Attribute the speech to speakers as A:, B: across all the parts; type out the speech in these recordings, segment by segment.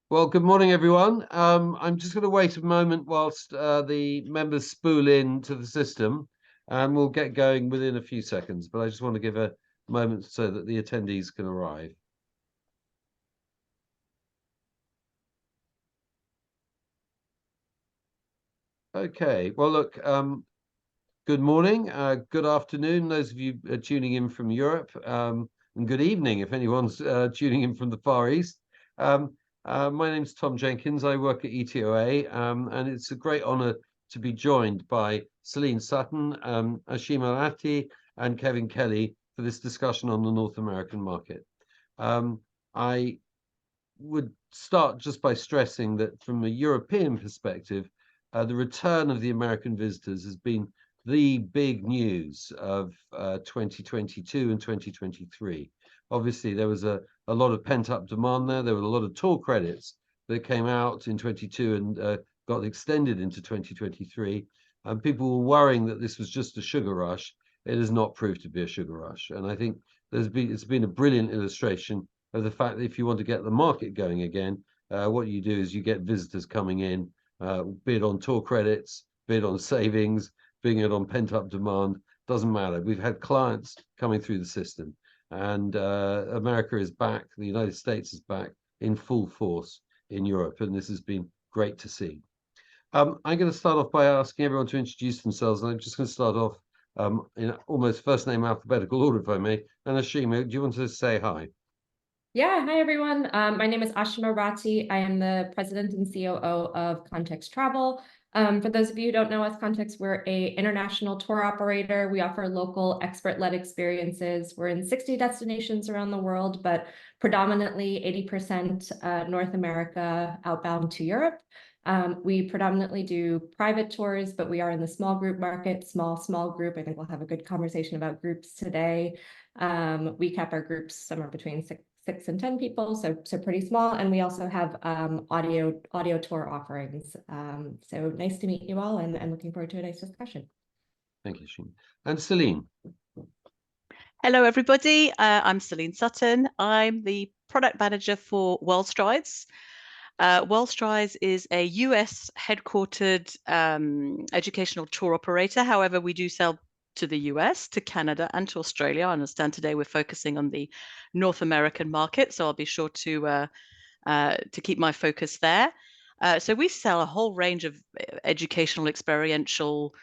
A: Well, good morning, everyone. I'm just going to wait a moment whilst the members spool in to the system, and we'll get going within a few seconds. But I just want to give a moment so that the attendees can arrive. Okay. Well, look, good morning, good afternoon, those of you tuning in from Europe, and good evening if anyone's tuning in from the Far East. My name's Tom Jenkins. I work at ETOA, and it's a great honor to be joined by Celine Sutton, Ashima Ratti, and Kevin Kelly for this discussion on the North American market. I would start just by stressing that from a European perspective, the return of the American visitors has been the big news of 2022 and 2023. Obviously, there was a lot of pent-up demand there. There were a lot of tour credits that came out in 22 and got extended into 2023. And people were worrying that this was just a sugar rush. It has not proved to be a sugar rush. And I think it's been a brilliant illustration of the fact that if you want to get the market going again, what you do is you get visitors coming in, bid on tour credits, bid on savings, bid on pent-up demand. Doesn't matter. We've had clients coming through the system, and America is back. The United States is back in full force in Europe, and this has been great to see. I'm going to start off by asking everyone to introduce themselves, and I'm just going to start off in almost first name alphabetical order, if I may. And Ashima, do you want to say hi?
B: Yeah, hi everyone. My name is Ashima Ratti. I am the president and COO of Context Travel. For those of you who don't know us, Context, we're an international tour operator. We offer local expert-led experiences. We're in 60 destinations around the world, but predominantly 80% North America, outbound to Europe. We predominantly do private tours, but we are in the small group market, small group. I think we'll have a good conversation about groups today. We cap our groups somewhere between 6 and 10 people, so pretty small. And we also have audio tour offerings. So nice to meet you all, and I'm looking forward to a nice discussion.
A: Thank you, Ashima. And Celine.
C: Hello, everybody. I'm Celine Sutton. I'm the product manager for WorldStrides. WorldStrides is a US headquartered educational tour operator. However, we do sell to the US, to Canada, and to Australia. I understand today we're focusing on the North American market, so I'll be sure to keep my focus there. So we sell a whole range of educational, experiential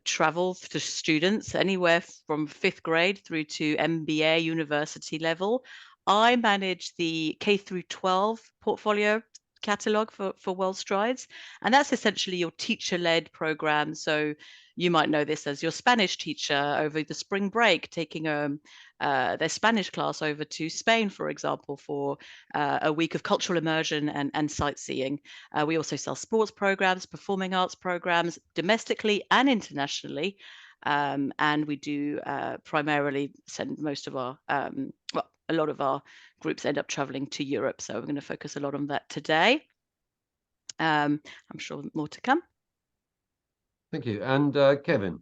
C: travel to students, anywhere from 5th grade through to MBA university level. I manage the K through 12 portfolio catalog for WorldStrides, and that's essentially your teacher-led program. So you might know this as your Spanish teacher over the spring break, taking their Spanish class over to Spain, for example, for a week of cultural immersion and sightseeing. We also sell sports programs, performing arts programs, domestically and internationally. And we do primarily send most of our, well, a lot of our groups end up traveling to Europe. So we're going to focus a lot on that today. I'm sure more to come.
A: Thank you. And Kevin.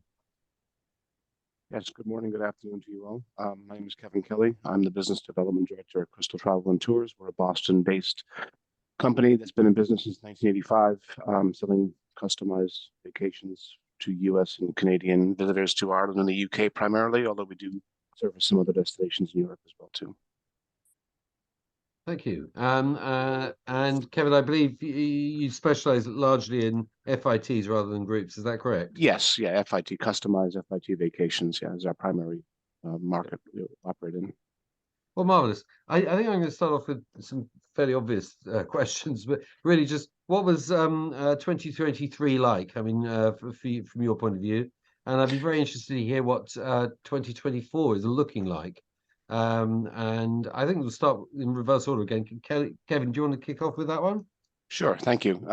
D: Yes, good morning, good afternoon to you all. My name is Kevin Kelly. I'm the Business Development Director at Crystal Travel and Tours. We're a Boston-based company that's been in business since 1985, selling customized vacations to US and Canadian visitors to Ireland and the UK primarily, although we do service some other destinations in Europe as well too.
A: Thank you. And Kevin, I believe you specialize largely in FITs rather than groups. Is that correct?
D: Yes, yeah, FIT, customized FIT vacations, yeah, is our primary market we operate in.
A: Well, marvelous. I think I'm going to start off with some fairly obvious questions, but really just what was 2023 like? I mean, from your point of view, and I'd be very interested to hear what 2024 is looking like. And I think we'll start in reverse order again. Kevin, do you want to kick off with that one?
D: Sure, thank you.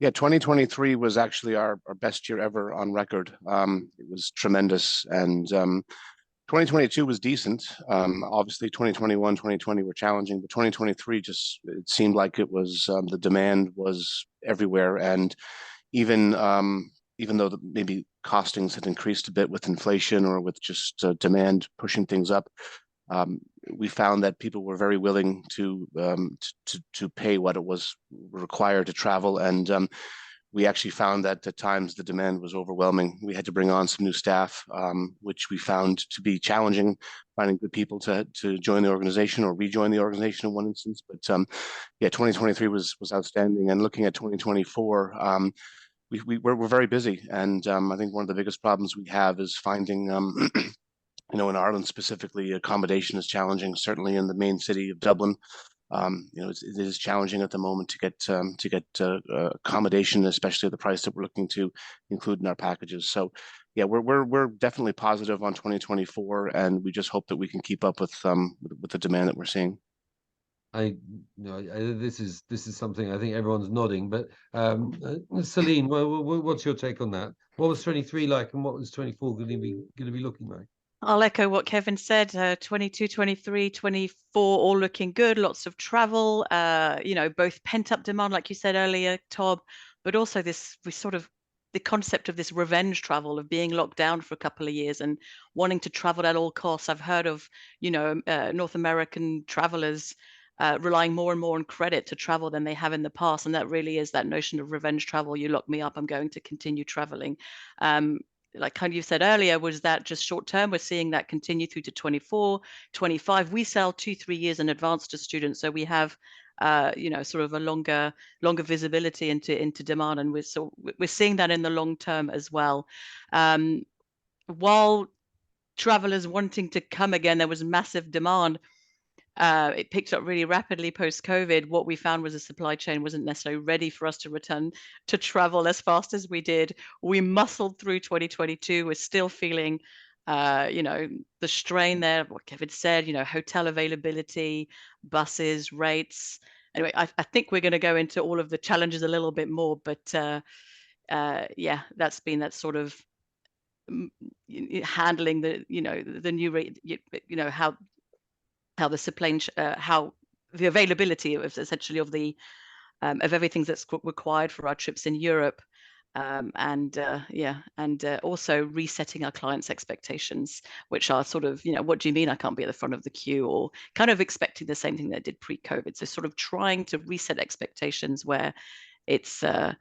D: Yeah, 2023 was actually our best year ever on record. It was tremendous, and 2022 was decent. Obviously, 2021, 2020 were challenging, but 2023 just, it seemed like it was, the demand was everywhere. And even though maybe costings had increased a bit with inflation or with just demand pushing things up, we found that people were very willing to pay what it was required to travel, and we actually found that at times the demand was overwhelming. We had to bring on some new staff, which we found to be challenging, finding good people to join the organization or rejoin the organization in one instance. But yeah, 2023 was outstanding, and looking at 2024. We're very busy, and I think one of the biggest problems we have is finding, in Ireland specifically, accommodation is challenging. Certainly in the main city of Dublin, it is challenging at the moment to get accommodation, especially at the price that we're looking to include in our packages. So, yeah, we're definitely positive on 2024, and we just hope that we can keep up with the demand that we're seeing.
A: This is something I think everyone's nodding, but Celine, what's your take on that? What was 23 like, and what was 24 going to be looking like?
C: I'll echo what Kevin said. 22, 23, 24, all looking good. Lots of travel. Both pent up demand, like you said earlier, Tob, but also the concept of this revenge travel, of being locked down for a couple of years and wanting to travel at all costs. I've heard of, North American travelers relying more and more on credit to travel than they have in the past. And that really is that notion of revenge travel. You lock me up, I'm going to continue traveling. Like kind of you said earlier, was that just short term? We're seeing that continue through to 24, 25. We sell 2-3 years in advance to students. So we have sort of a longer visibility into demand, and we're seeing that in the long term as well. While travelers wanting to come again, there was massive demand. It picked up really rapidly post-COVID. What we found was the supply chain wasn't necessarily ready for us to return to travel as fast as we did. We muscled through 2022. We're still feeling, the strain there. What Kevin said, hotel availability, buses, rates. Anyway, I think we're going to go into all of the challenges a little bit more, but yeah, that's been that sort of handling the new rate, how the supply, how the availability of essentially of everything that's required for our trips in Europe, and also resetting our clients' expectations, which are sort of, what do you mean I can't be at the front of the queue, or kind of expecting the same thing they did pre-COVID. So sort of trying to reset expectations where it's a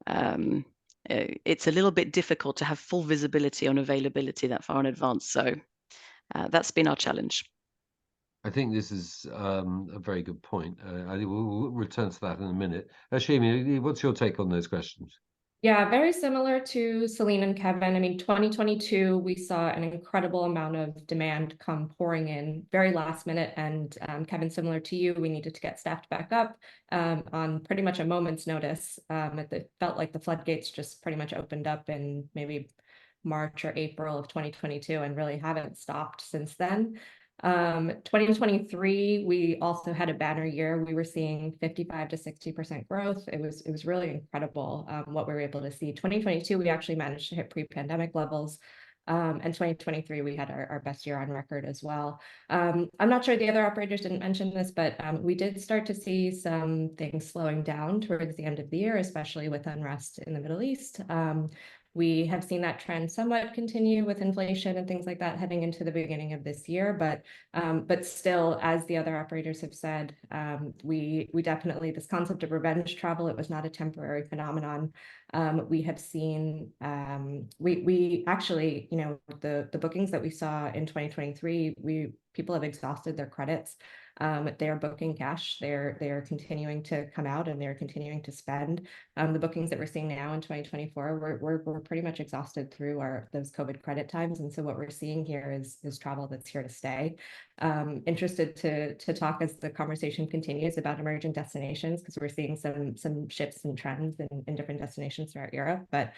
C: little bit difficult to have full visibility on availability that far in advance. So that's been our challenge.
A: I think this is a very good point. I think we'll return to that in a minute. Ashimi, what's your take on those questions?
B: Yeah, very similar to Celine and Kevin. I mean, 2022, we saw an incredible amount of demand come pouring in very last minute. And Kevin, similar to you, we needed to get staffed back up on pretty much a moment's notice. It felt like the floodgates just pretty much opened up in maybe March or April of 2022 and really haven't stopped since then. 2023, we also had a banner year. We were seeing 55 to 60% growth. It was really incredible what we were able to see. 2022, we actually managed to hit pre-pandemic levels. And 2023, we had our best year on record as well. I'm not sure the other operators didn't mention this, but we did start to see some things slowing down towards the end of the year, especially with unrest in the Middle East. We have seen that trend somewhat continue with inflation and things like that heading into the beginning of this year, but still, as the other operators have said, we definitely, this concept of revenge travel, it was not a temporary phenomenon. We have seen, we actually, the bookings that we saw in 2023, people have exhausted their credits. They are booking cash. They are continuing to come out and they're continuing to spend. The bookings that we're seeing now in 2024, we're pretty much exhausted through those COVID credit times, and so what we're seeing here is travel that's here to stay. Interested to talk as the conversation continues about emerging destinations, because we're seeing some shifts and trends in different destinations throughout Europe. But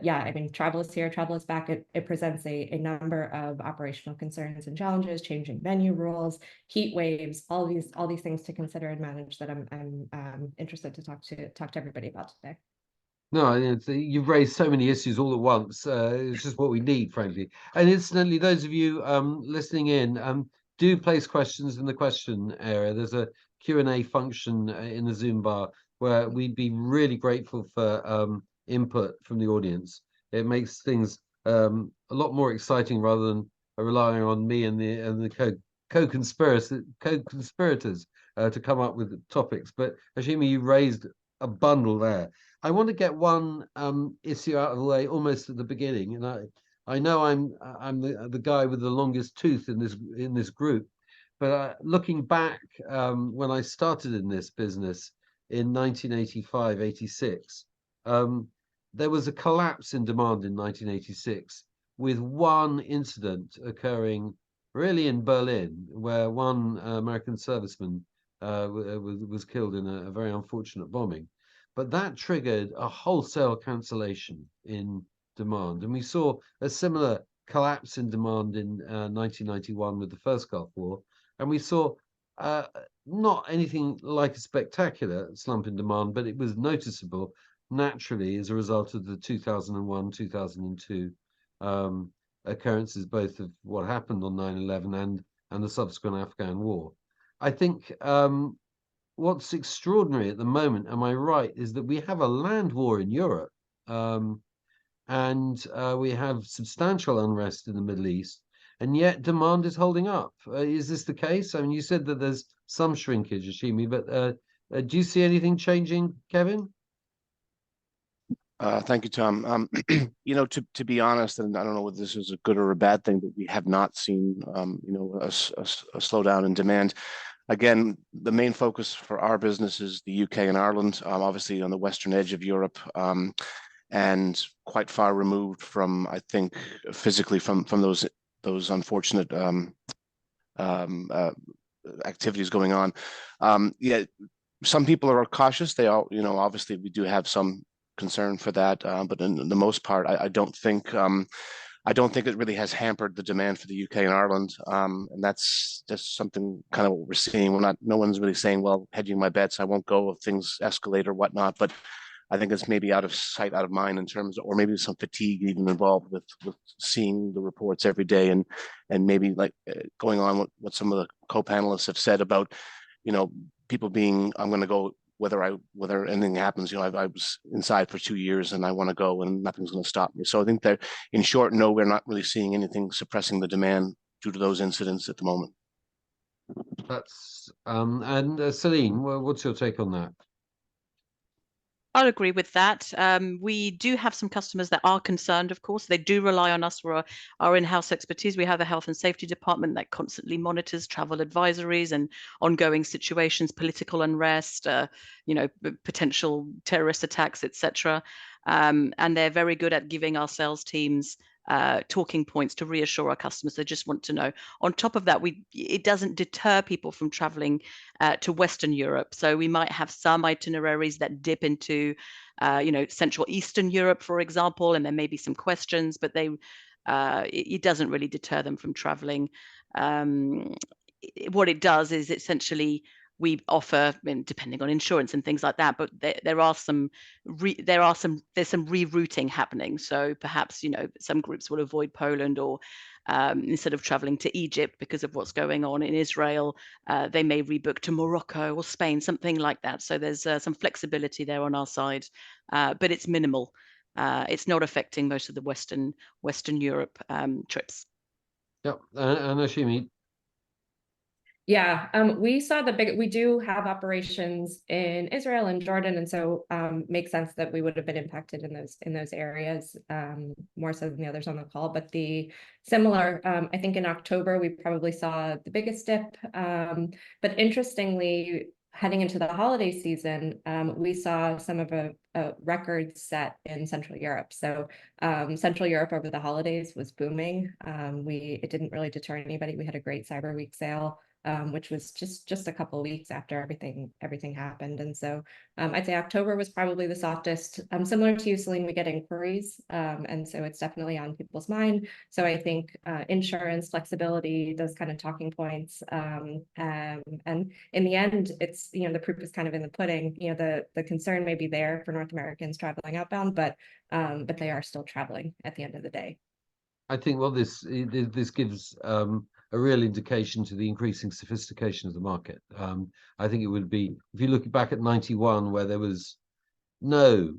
B: yeah, I mean, travel is here, travel is back. It presents a number of operational concerns and challenges, changing venue rules, heat waves, all these things to consider and manage that I'm interested to talk to everybody about today.
A: No, you've raised so many issues all at once. It's just what we need, frankly. And incidentally, those of you listening in, do place questions in the question area. There's a Q&A function in the Zoom bar where we'd be really grateful for input from the audience. It makes things a lot more exciting rather than relying on me and the co-conspirators to come up with topics. But Ashimi, you raised a bundle there. I want to get one issue out of the way almost at the beginning, and I know I'm the guy with the longest tooth in this group, but looking back when I started in this business in 1985, 86, there was a collapse in demand in 1986 with one incident occurring really in Berlin, where one American serviceman was killed in a very unfortunate bombing. But that triggered a wholesale cancellation in demand. And we saw a similar collapse in demand in 1991 with the first Gulf War. And we saw not anything like a spectacular slump in demand, but it was noticeable naturally as a result of the 2001, 2002 occurrences, both of what happened on 9/11 and the subsequent Afghan war. I think what's extraordinary at the moment, am I right, is that we have a land war in Europe, and we have substantial unrest in the Middle East, and yet demand is holding up. Is this the case? I mean, you said that there's some shrinkage, Ashimi, but do you see anything changing, Kevin?
D: Thank you, Tom. You know, to be honest, and I don't know whether this is a good or a bad thing, but we have not seen, you know, a slowdown in demand. Again, the main focus for our business is the UK and Ireland, obviously on the western edge of Europe, and quite far removed from, I think, physically from those unfortunate activities going on. Yeah, some people are cautious. They all, you know, obviously we do have some concern for that, but in the most part, I don't think it really has hampered the demand for the UK and Ireland, and that's just something kind of what we're seeing. No one's really saying, well, hedging my bets, I won't go if things escalate or whatnot. But I think it's maybe out of sight, out of mind in terms of, or maybe some fatigue even involved with seeing the reports every day, and maybe like going on what some of the co-panelists have said about, you know, people being, I'm going to go whether anything happens. You know, I was inside for 2 years and I want to go and nothing's going to stop me. So I think that, in short, no, we're not really seeing anything suppressing the demand due to those incidents at the moment.
A: That's and Celine, what's your take on that?
C: I'll agree with that. We do have some customers that are concerned, of course. They do rely on us for our in-house expertise. We have a health and safety department that constantly monitors travel advisories and ongoing situations, political unrest, you know, potential terrorist attacks, etc. And they're very good at giving our sales teams talking points to reassure our customers. They just want to know. On top of that, it doesn't deter people from traveling to Western Europe. So we might have some itineraries that dip into, you know, Central Eastern Europe, for example, and there may be some questions, but it doesn't really deter them from traveling. What it does is essentially we offer, depending on insurance and things like that, but there's some rerouting happening. So perhaps, you know, some groups will avoid Poland, or instead of traveling to Egypt because of what's going on in Israel, they may rebook to Morocco or Spain, something like that. So there's some flexibility there on our side, but it's minimal. It's not affecting most of the Western Europe trips.
A: Yep, and Ashimi.
B: Yeah, we do have operations in Israel and Jordan, and so makes sense that we would have been impacted in those areas more so than the others on the call. But the similar, I think in October we probably saw the biggest dip. But interestingly, heading into the holiday season, we saw some of a record set in Central Europe. So Central Europe over the holidays was booming. It didn't really deter anybody. We had a great Cyber Week sale, which was just a couple of weeks after everything happened. And so I'd say October was probably the softest. Similar to you, Celine, we get inquiries, and so it's definitely on people's mind. So I think insurance, flexibility, those kind of talking points, and in the end, it's, you know, the proof is kind of in the pudding. You know, the concern may be there for North Americans traveling outbound, but they are still traveling at the end of the day.
A: I think what this gives a real indication to the increasing sophistication of the market. I think it would be, if you look back at 91, where there was no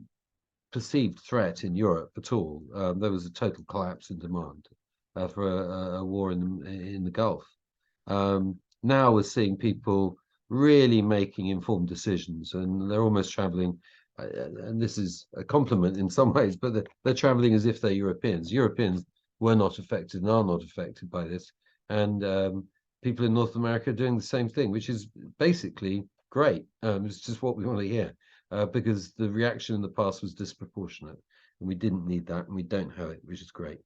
A: perceived threat in Europe at all, there was a total collapse in demand. for a war in the Gulf. Now we're seeing people really making informed decisions, and they're almost traveling. And this is a compliment in some ways, but they're traveling as if they're Europeans. Europeans were not affected and are not affected by this, and people in North America are doing the same thing, which is basically great. It's just what we want to hear, because the reaction in the past was disproportionate, and we didn't need that, and we don't have it, which is great.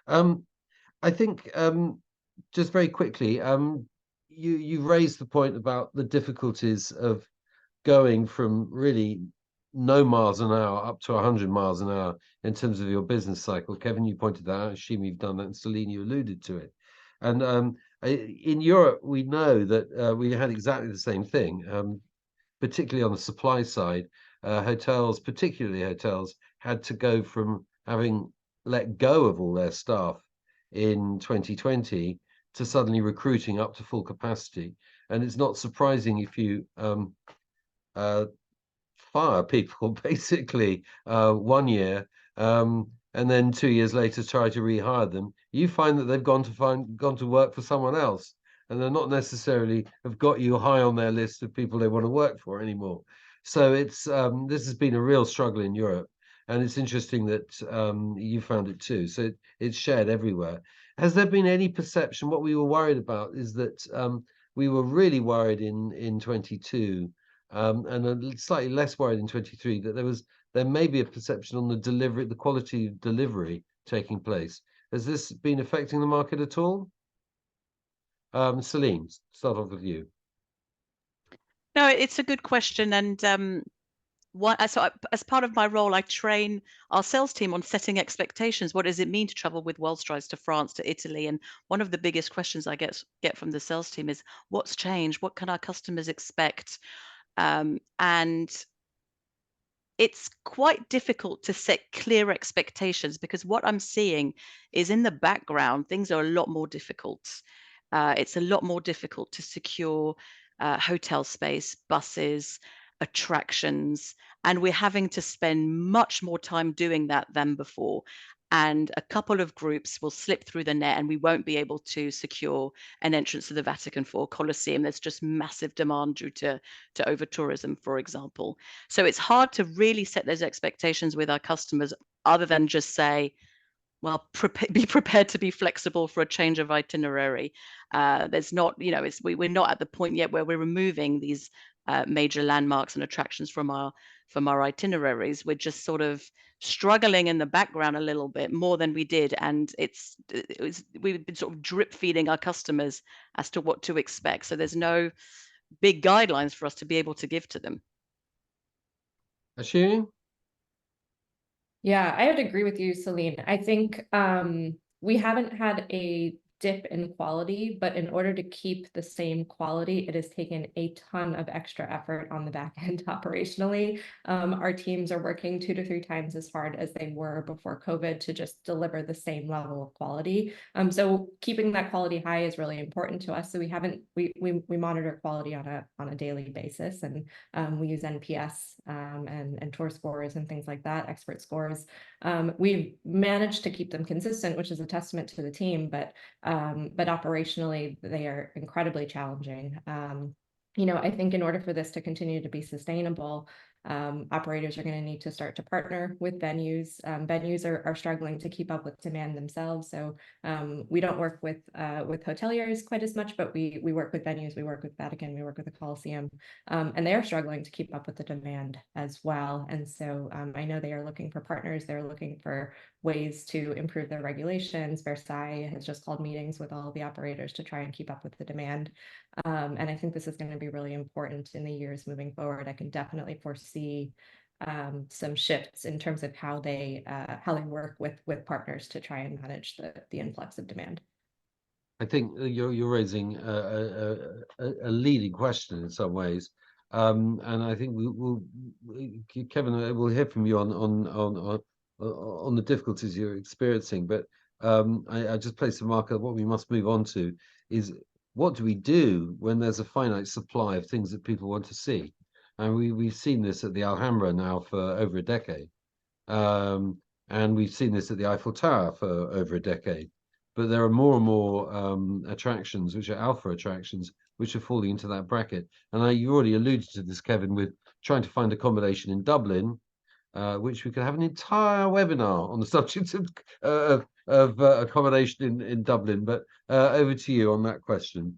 A: I think just very quickly, you raised the point about the difficulties of going from really no miles an hour up to 100 miles an hour in terms of your business cycle. Kevin, you pointed that out. I assume you've done that, and Celine, you alluded to it. And in Europe, we know that we had exactly the same thing, particularly on the supply side. Hotels, particularly hotels, had to go from having let go of all their staff in 2020 to suddenly recruiting up to full capacity. And it's not surprising if you fire people basically 1 year, and then 2 years later try to rehire them. You find that they've gone to work for someone else, and they're not necessarily have got you high on their list of people they want to work for anymore. So it's this has been a real struggle in Europe, and it's interesting that you found it too. So it's shared everywhere. Has there been any perception? What we were worried about is that we were really worried in 22, and slightly less worried in 23, that there may be a perception on the delivery, the quality of delivery taking place. Has this been affecting the market at all? Celine, start off with you.
C: No, it's a good question, and as part of my role, I train our sales team on setting expectations. What does it mean to travel with WorldStrides to France, to Italy? And one of the biggest questions I get from the sales team is, what's changed? What can our customers expect? And it's quite difficult to set clear expectations, because what I'm seeing is in the background, things are a lot more difficult. It's a lot more difficult to secure hotel space, buses, attractions, and we're having to spend much more time doing that than before. And a couple of groups will slip through the net, and we won't be able to secure an entrance to the Vatican for Colosseum. There's just massive demand due to over tourism, for example. So it's hard to really set those expectations with our customers, other than just say, well, be prepared to be flexible for a change of itinerary. There's not, we're not at the point yet where we're removing these major landmarks and attractions from our itineraries. We're just sort of struggling in the background a little bit more than we did, and we've been sort of drip feeding our customers as to what to expect. So there's no big guidelines for us to be able to give to them.
A: Ashimi?
B: Yeah, I would agree with you, Celine. I think we haven't had a dip in quality, but in order to keep the same quality, it has taken a ton of extra effort on the back end operationally. Our teams are working 2 to 3 times as hard as they were before COVID to just deliver the same level of quality. So keeping that quality high is really important to us. So we monitor quality on a daily basis, and we use NPS and tour scores and things like that, expert scores. We've managed to keep them consistent, which is a testament to the team, but operationally they are incredibly challenging. I think in order for this to continue to be sustainable, operators are going to need to start to partner with venues. Venues are struggling to keep up with demand themselves. So we don't work with hoteliers quite as much, but we work with venues. We work with Vatican. We work with the Colosseum, and they are struggling to keep up with the demand as well. And so I know they are looking for partners. They're looking for ways to improve their regulations. Versailles has just called meetings with all of the operators to try and keep up with the demand. And I think this is going to be really important in the years moving forward. I can definitely foresee some shifts in terms of how they work with partners to try and manage the influx of demand.
A: I think you're raising a leading question in some ways, and I think Kevin, we'll hear from you on the difficulties you're experiencing. But I just placed a marker. What we must move on to is, what do we do when there's a finite supply of things that people want to see? And we've seen this at the Alhambra now for over a decade, and we've seen this at the Eiffel Tower for over a decade. but there are more and more attractions, which are alpha attractions, which are falling into that bracket. And you already alluded to this, Kevin, with trying to find accommodation in Dublin, which we could have an entire webinar on the subject of accommodation in Dublin. But over to you on that question.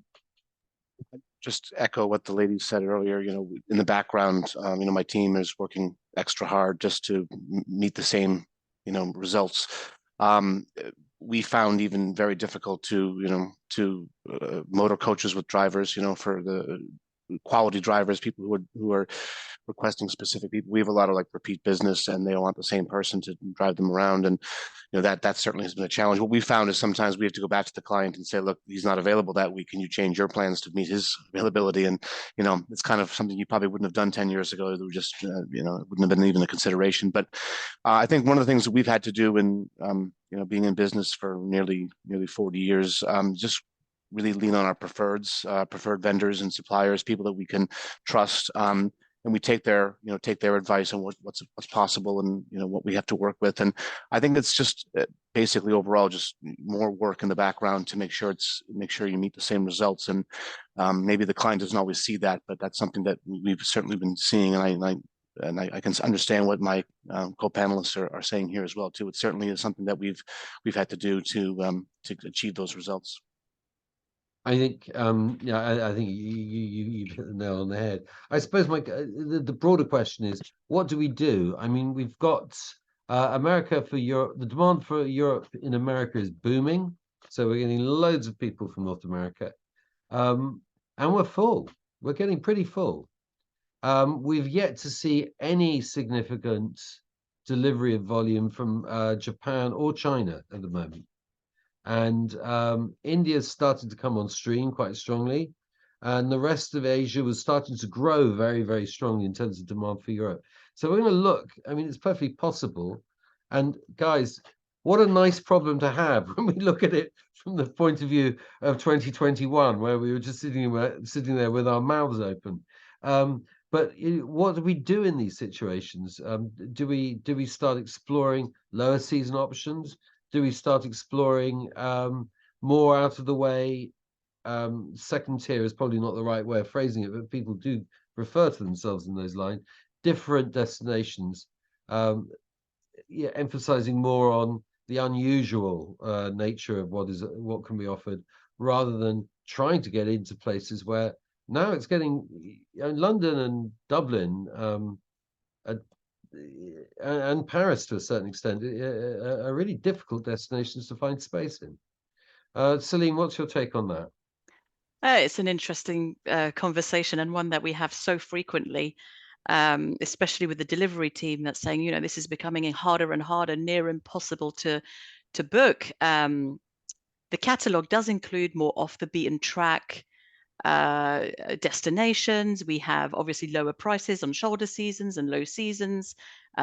D: Just echo what the lady said earlier. In the background, my team is working extra hard just to meet the same, results. We found even very difficult to motor coaches with drivers, for the quality drivers, people who are requesting specific people. We have a lot of repeat business, and they want the same person to drive them around, and that certainly has been a challenge. What we found is sometimes we have to go back to the client and say, look, he's not available that week. Can you change your plans to meet his availability? And it's kind of something you probably wouldn't have done 10 years ago. It would just it wouldn't have been even a consideration. But I think one of the things that we've had to do in being in business for nearly 40 years, just really lean on our preferred vendors and suppliers, people that we can trust, and we take their advice on what's possible and what we have to work with. And I think it's just basically overall just more work in the background to make sure you meet the same results. And maybe the client doesn't always see that, but that's something that we've certainly been seeing. And I can understand what my co-panelists are saying here as well too. It certainly is something that we've had to do to achieve those results.
A: I think, I think you hit the nail on the head. I suppose the broader question is, what do we do? I mean, we've got America for Europe. The demand for Europe in America is booming, so we're getting loads of people from North America, and we're full. We're getting pretty full. We've yet to see any significant delivery of volume from Japan or China at the moment. And India's started to come on stream quite strongly, and the rest of Asia was starting to grow very, very strongly in terms of demand for Europe. So we're going to look. I mean, it's perfectly possible. And guys, what a nice problem to have when we look at it from the point of view of 2021, where we were just sitting there with our mouths open. But what do we do in these situations? Do we start exploring lower season options? Do we start exploring more out of the way? Second tier is probably not the right way of phrasing it, but people do refer to themselves in those lines. Different destinations, emphasizing more on the unusual nature of what can be offered, rather than trying to get into places where now it's getting London and Dublin. And Paris, to a certain extent, are really difficult destinations to find space in. Celine, what's your take on that?
C: It's an interesting conversation, and one that we have so frequently, especially with the delivery team that's saying, this is becoming harder and harder, near impossible to book. The catalogue does include more off the beaten track destinations. We have obviously lower prices on shoulder seasons and low seasons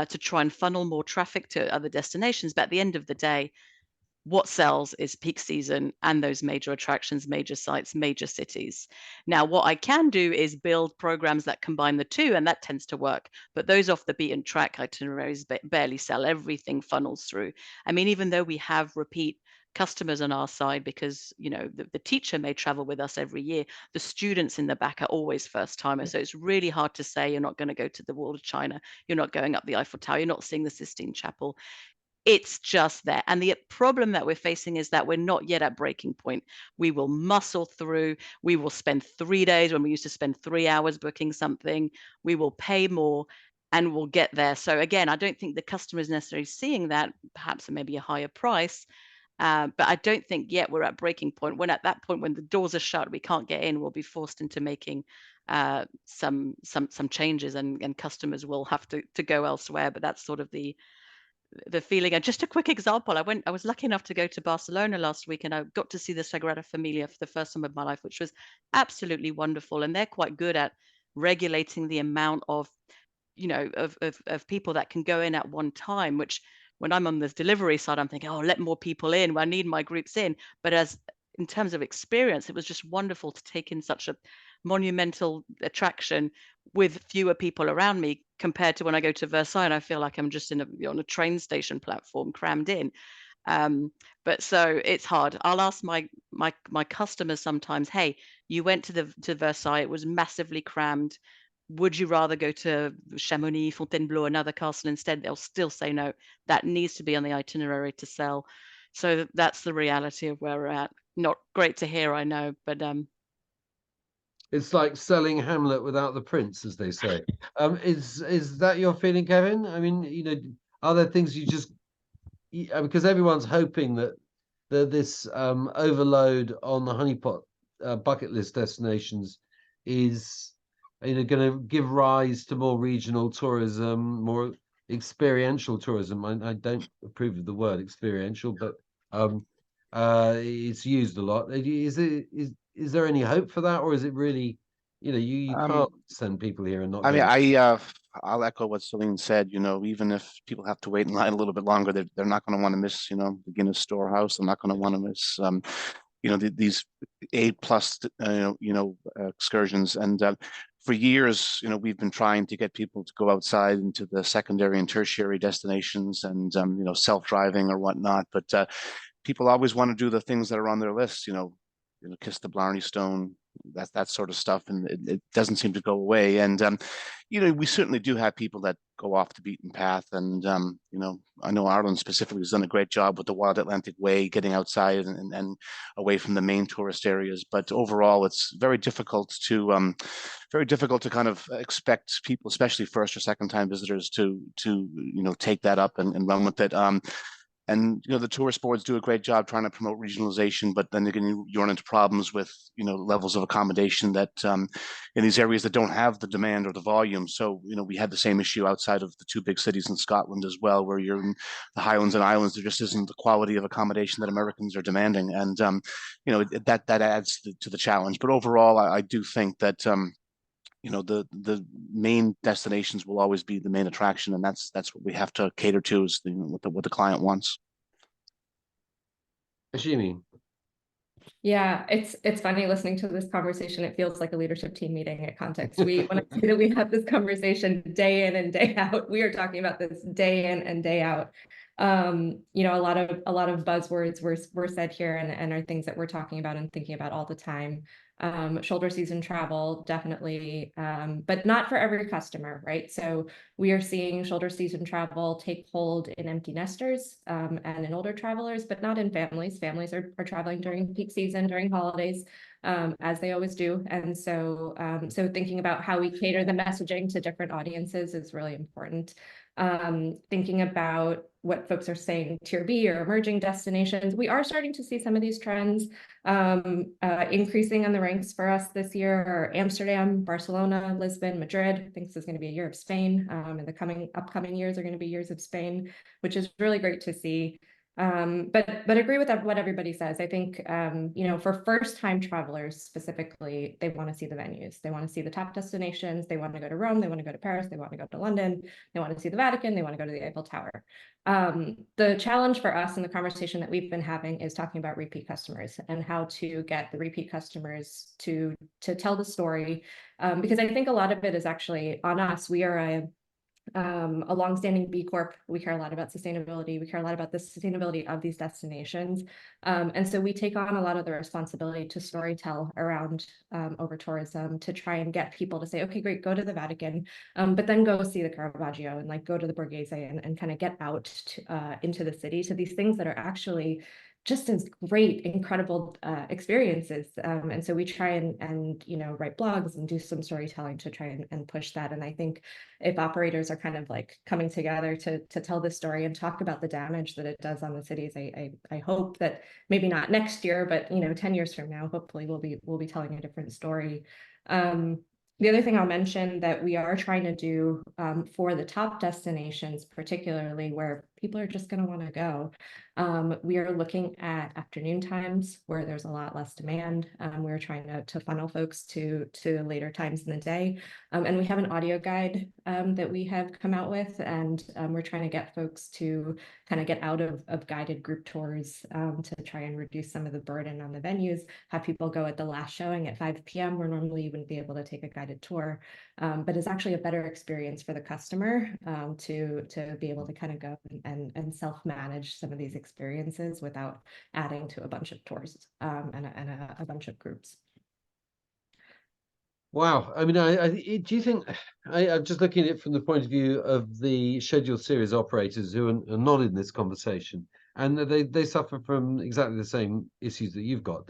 C: to try and funnel more traffic to other destinations. But at the end of the day, what sells is peak season and those major attractions, major sites, major cities. Now, what I can do is build programs that combine the two, and that tends to work. But those off the beaten track itineraries barely sell. Everything funnels through. I mean, even though we have repeat customers on our side, because the teacher may travel with us every year, the students in the back are always first timers. So it's really hard to say you're not going to go to the Wall of China, you're not going up the Eiffel Tower, you're not seeing the Sistine Chapel. It's just there. And the problem that we're facing is that we're not yet at breaking point. We will muscle through. We will spend 3 days when we used to spend 3 hours booking something. We will pay more and we'll get there. So again, I don't think the customer is necessarily seeing that, perhaps maybe a higher price. But I don't think yet we're at breaking point. When at that point, when the doors are shut, we can't get in, we'll be forced into making some changes, and customers will have to go elsewhere. But that's sort of the feeling. And just a quick example, I was lucky enough to go to Barcelona last week, and I got to see the Sagrada Familia for the first time of my life, which was absolutely wonderful. And they're quite good at regulating the amount of people that can go in at one time, which when I'm on this delivery side, I'm thinking, oh, let more people in, I need my groups in. But in terms of experience, it was just wonderful to take in such a monumental attraction with fewer people around me, compared to when I go to Versailles and I feel like I'm just on a train station platform crammed in. But so it's hard. I'll ask my customers sometimes, hey, you went to Versailles, it was massively crammed. Would you rather go to Chamonix, Fontainebleau, another castle instead? They'll still say no. That needs to be on the itinerary to sell. So that's the reality of where we're at. Not great to hear, I know, but
A: It's like selling Hamlet without the prince, as they say. Is that your feeling, Kevin? I mean, are there things you just because everyone's hoping that this overload on the honeypot bucket list destinations is going to give rise to more regional tourism, more experiential tourism. I don't approve of the word experiential, but it's used a lot. Is there any hope for that, or is it really, you can't send people here and not
D: I mean,
A: get
D: I'll echo what Celine said. Even if people have to wait in line a little bit longer, they're not going to want to miss, the Guinness Storehouse. They're not going to want to miss, these A+ excursions. And for years, we've been trying to get people to go outside into the secondary and tertiary destinations and self-driving or whatnot. But people always want to do the things that are on their list. Kiss the Blarney Stone, that sort of stuff, and it doesn't seem to go away. And we certainly do have people that go off the beaten path. And I know Ireland specifically has done a great job with the Wild Atlantic Way, getting outside and away from the main tourist areas. But overall, it's very difficult to kind of expect people, especially first or second time visitors, to take that up and run with it. And the tourist boards do a great job trying to promote regionalization, but then again, you run into problems with levels of accommodation that in these areas that don't have the demand or the volume. So we had the same issue outside of the two big cities in Scotland as well, where you're in the Highlands and Islands. There just isn't the quality of accommodation that Americans are demanding, and that adds to the challenge. But overall, I do think that the main destinations will always be the main attraction, and that's what we have to cater to, is what the client wants.
A: Ashimi.
B: Yeah, it's funny listening to this conversation. It feels like a leadership team meeting at Context. When I say that we have this conversation day in and day out, we are talking about this day in and day out. A lot of buzzwords were said here and are things that we're talking about and thinking about all the time. Shoulder season travel, definitely, but not for every customer, right? So we are seeing shoulder season travel take hold in empty nesters and in older travelers, but not in families. Families are traveling during peak season, during holidays, as they always do. And so thinking about how we cater the messaging to different audiences is really important. Thinking about what folks are saying, Tier B or emerging destinations, we are starting to see some of these trends increasing on the ranks for us this year are Amsterdam, Barcelona, Lisbon, Madrid. I think this is going to be a year of Spain, and the upcoming years are going to be years of Spain, which is really great to see. But agree with what everybody says. I think, for first-time travelers specifically, they want to see the venues. They want to see the top destinations. They want to go to Rome. They want to go to Paris. They want to go to London. They want to see the Vatican. They want to go to the Eiffel Tower. The challenge for us in the conversation that we've been having is talking about repeat customers and how to get the repeat customers to tell the story, because I think a lot of it is actually on us. We are a longstanding B Corp. We care a lot about sustainability. We care a lot about the sustainability of these destinations. And so we take on a lot of the responsibility to storytell around over tourism, to try and get people to say, okay, great, go to the Vatican, but then go see the Caravaggio and go to the Borghese and kind of get out into the city, to these things that are actually just as great, incredible experiences. And so we try and write blogs and do some storytelling to try and push that. And I think if operators are kind of coming together to tell this story and talk about the damage that it does on the cities, I hope that maybe not next year, but 10 years from now, hopefully we'll be telling a different story. The other thing I'll mention that we are trying to do for the top destinations, particularly where people are just going to want to go, we are looking at afternoon times where there's a lot less demand. We're trying to funnel folks to later times in the day. And we have an audio guide that we have come out with, and we're trying to get folks to kind of get out of guided group tours to try and reduce some of the burden on the venues, have people go at the last showing at 5 p.m. where normally you wouldn't be able to take a guided tour, but it's actually a better experience for the customer to be able to kind of go and self-manage some of these experiences without adding to a bunch of tours and a bunch of groups.
A: Wow. I mean, do you think, I'm just looking at it from the point of view of the scheduled series operators who are not in this conversation, and they suffer from exactly the same issues that you've got.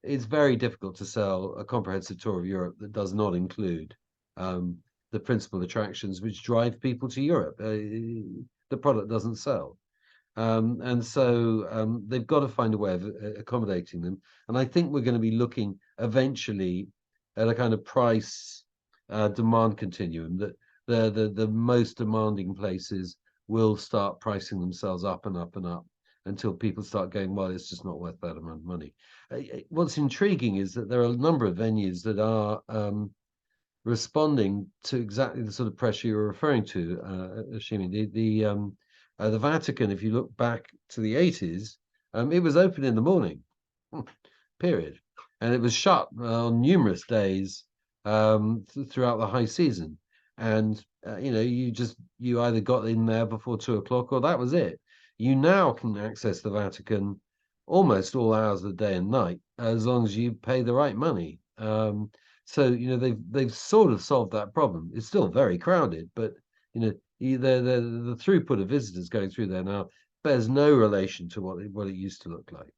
A: It's very difficult to sell a comprehensive tour of Europe that does not include the principal attractions which drive people to Europe. The product doesn't sell. And so they've got to find a way of accommodating them. And I think we're going to be looking eventually at a kind of price demand continuum, that the most demanding places will start pricing themselves up and up and up until people start going, well, it's just not worth that amount of money. What's intriguing is that there are a number of venues that are responding to exactly the sort of pressure you're referring to, Ashimi. The Vatican, if you look back to the 80s, it was open in the morning, period. And it was shut on numerous days throughout the high season. And, you either got in there before 2 o'clock or that was it. You now can access the Vatican almost all hours of the day and night, as long as you pay the right money. So they've sort of solved that problem. It's still very crowded, but the throughput of visitors going through there now bears no relation to what it used to look like.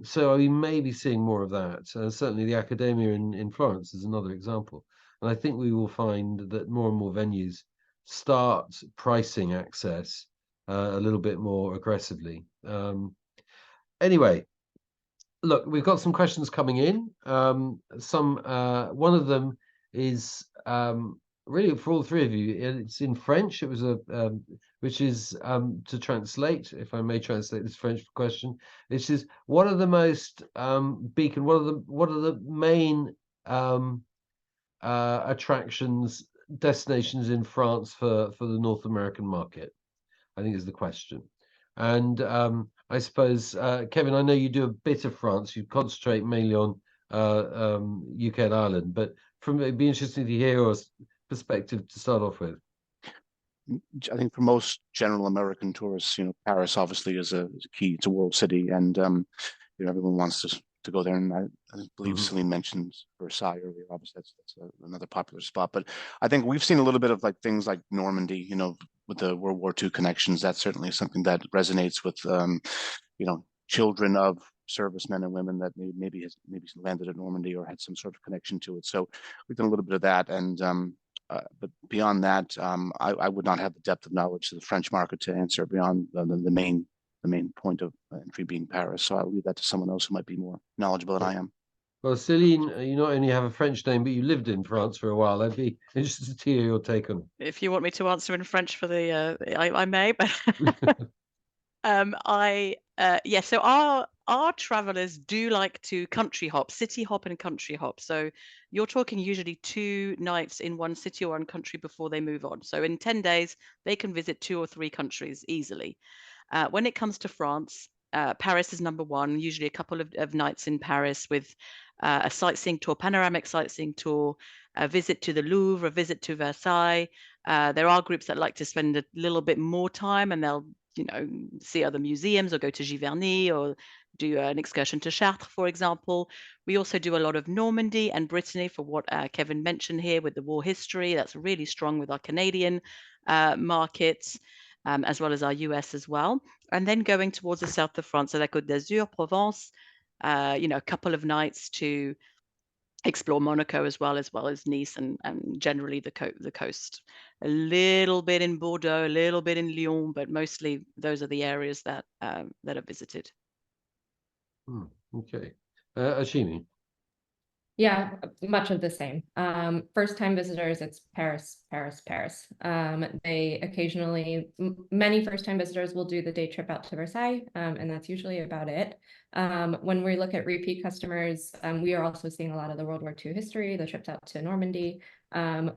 A: So we may be seeing more of that. Certainly, the Accademia in Florence is another example, and I think we will find that more and more venues start pricing access a little bit more aggressively. Anyway. Look, we've got some questions coming in. One of them is really for all three of you. It's in French. It was which is to translate, if I may translate this French question. It is, what are the most Beacon? What are the main attractions, destinations in France for the North American market? I think is the question. And I suppose, Kevin, I know you do a bit of France. You concentrate mainly on UK and Ireland, but it'd be interesting to hear your perspective to start off with.
D: I think for most general American tourists, Paris obviously is a key. It's a world city, and everyone wants to go there. And I believe Celine mentioned Versailles earlier. Obviously, that's another popular spot. But I think we've seen a little bit of like things like Normandy, with the World War II connections. That's certainly something that resonates with children of servicemen and women that maybe landed at Normandy or had some sort of connection to it. So we've done a little bit of that, and but beyond that, I would not have the depth of knowledge to the French market to answer beyond the main point of entry being Paris. So I'll leave that to someone else who might be more knowledgeable than I am.
A: Well, Celine, you not only have a French name, but you lived in France for a while. I'd be interested to hear your take on it.
C: If you want me to answer in French for the, I may, but so our travelers do like to country hop, city hop and country hop. So you're talking usually 2 nights in one city or one country before they move on. So in 10 days, they can visit 2 or 3 countries easily. When it comes to France, Paris is number 1, usually a couple of nights in Paris with a sightseeing tour, panoramic sightseeing tour, a visit to the Louvre, a visit to Versailles. There are groups that like to spend a little bit more time, and they'll see other museums or go to Giverny or do an excursion to Chartres, for example. We also do a lot of Normandy and Brittany for what Kevin mentioned here with the war history. That's really strong with our Canadian markets, as well as our US as well. And then going towards the south of France, so la Côte d'Azur, Provence, a couple of nights to explore Monaco as well as Nice and generally the coast. A little bit in Bordeaux, a little bit in Lyon, but mostly those are the areas that are visited.
A: Okay. Ashimi.
B: Yeah, much of the same. First-time visitors, it's Paris, Paris, Paris. They occasionally, many first-time visitors will do the day trip out to Versailles, and that's usually about it. When we look at repeat customers, we are also seeing a lot of the World War II history, the trips out to Normandy.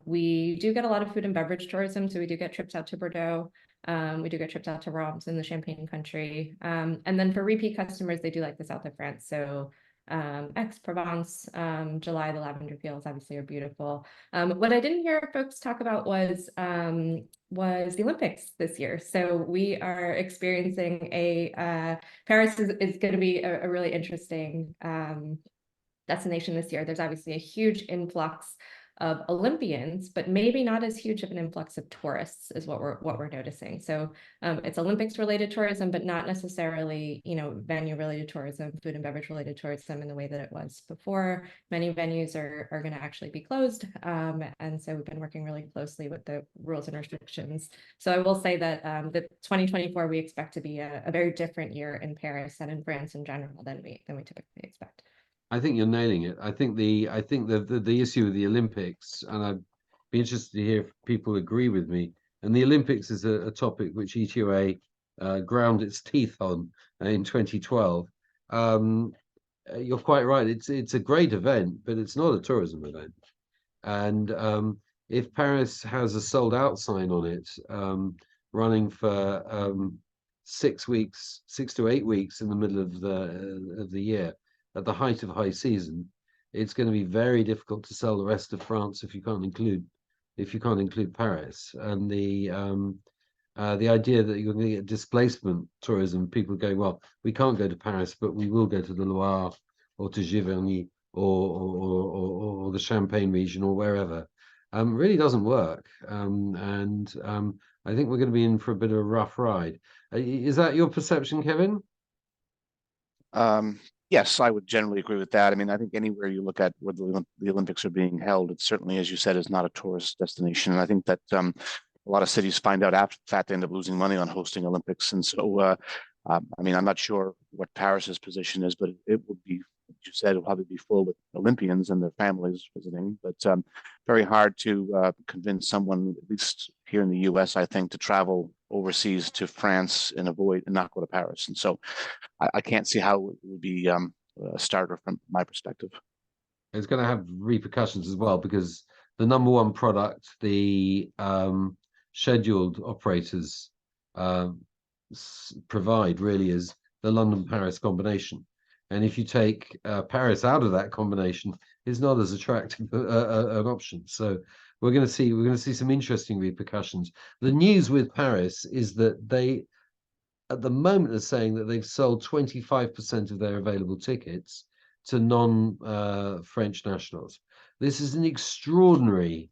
B: We do get a lot of food and beverage tourism, so we do get trips out to Bordeaux. We do get trips out to Reims in the Champagne country. And then for repeat customers, they do like the south of France. So Aix-Provence, July, the lavender fields obviously are beautiful. What I didn't hear folks talk about was the Olympics this year. So we are experiencing Paris is going to be a really interesting destination this year. There's obviously a huge influx of Olympians, but maybe not as huge of an influx of tourists is what we're noticing. So it's Olympics related tourism, but not necessarily, venue related tourism, food and beverage related tourism in the way that it was before. Many venues are going to actually be closed. And so we've been working really closely with the rules and restrictions. So I will say that the 2024, we expect to be a very different year in Paris and in France in general than we typically expect.
A: I think you're nailing it. I think the issue with the Olympics, and I'd be interested to hear if people agree with me. And the Olympics is a topic which ETOA ground its teeth on in 2012. You're quite right. It's a great event, but it's not a tourism event. And if Paris has a sold out sign on it, running for 6 weeks, 6 to 8 weeks in the middle of the year, at the height of high season, it's going to be very difficult to sell the rest of France if you can't include Paris. And the idea that you're going to get displacement tourism, people going, well, we can't go to Paris, but we will go to the Loire or to Giverny or the Champagne region or wherever, really doesn't work. And I think we're going to be in for a bit of a rough ride. Is that your perception, Kevin?
D: Yes, I would generally agree with that. I mean, I think anywhere you look at where the Olympics are being held, it certainly, as you said, is not a tourist destination. And I think that a lot of cities find out after the fact they end up losing money on hosting Olympics. And so, I mean, I'm not sure what Paris's position is, but it would be, as you said, it'll probably be full with Olympians and their families visiting. But very hard to convince someone, at least here in the U.S., I think, to travel overseas to France and not go to Paris. And so I can't see how it would be a starter from my perspective.
A: It's going to have repercussions as well, because the number one product the scheduled operators provide really is the London-Paris combination. And if you take Paris out of that combination, it's not as attractive an option. So we're going to see some interesting repercussions. The news with Paris is that they, at the moment, are saying that they've sold 25% of their available tickets to non-French nationals. This is an extraordinary